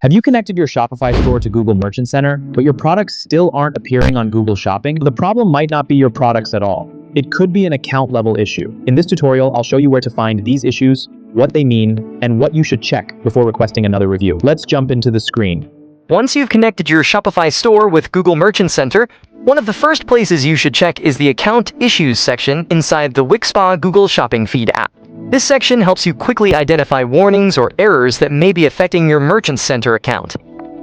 Have you connected your Shopify store to Google Merchant Center, but your products still aren't appearing on Google Shopping? The problem might not be your products at all. It could be an account level issue. In this tutorial, I'll show you where to find these issues, what they mean, and what you should check before requesting another review. Let's jump into the screen. Once you've connected your Shopify store with Google Merchant Center, one of the first places you should check is the Account Issues section inside the Wixpa Google Shopping Feed app. This section helps you quickly identify warnings or errors that may be affecting your Merchant Center account.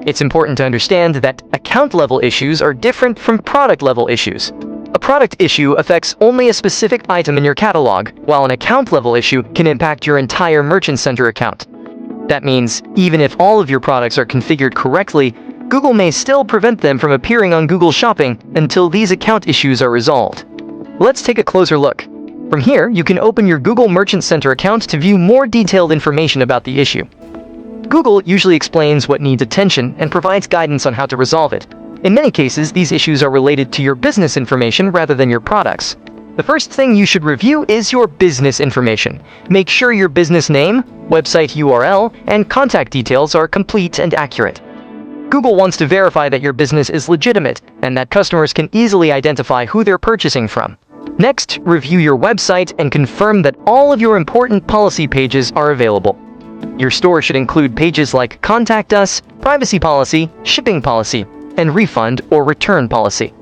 It's important to understand that account-level issues are different from product-level issues. A product issue affects only a specific item in your catalog, while an account-level issue can impact your entire Merchant Center account. That means, even if all of your products are configured correctly, Google may still prevent them from appearing on Google Shopping until these account issues are resolved. Let's take a closer look. From here, you can open your Google Merchant Center account to view more detailed information about the issue. Google usually explains what needs attention and provides guidance on how to resolve it. In many cases, these issues are related to your business information rather than your products. The first thing you should review is your business information. Make sure your business name, website URL, and contact details are complete and accurate. Google wants to verify that your business is legitimate and that customers can easily identify who they're purchasing from. Next, review your website and confirm that all of your important policy pages are available. Your store should include pages like Contact Us, Privacy Policy, Shipping Policy, and Refund or Return Policy.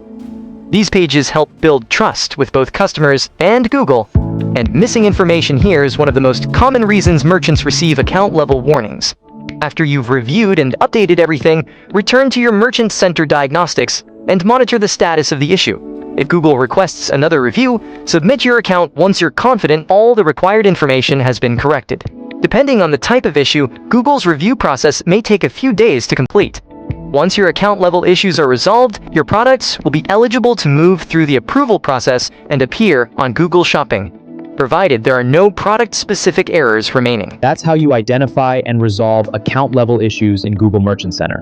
These pages help build trust with both customers and Google, and missing information here is one of the most common reasons merchants receive account-level warnings. After you've reviewed and updated everything, return to your Merchant Center Diagnostics and monitor the status of the issue. If Google requests another review, submit your account once you're confident all the required information has been corrected. Depending on the type of issue, Google's review process may take a few days to complete. Once your account-level issues are resolved, your products will be eligible to move through the approval process and appear on Google Shopping, provided there are no product-specific errors remaining. That's how you identify and resolve account-level issues in Google Merchant Center.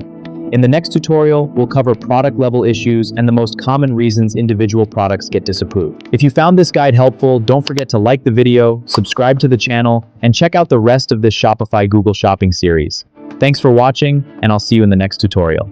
In the next tutorial, we'll cover product-level issues and the most common reasons individual products get disapproved. If you found this guide helpful, don't forget to like the video, subscribe to the channel, and check out the rest of this Shopify Google Shopping series. Thanks for watching, and I'll see you in the next tutorial.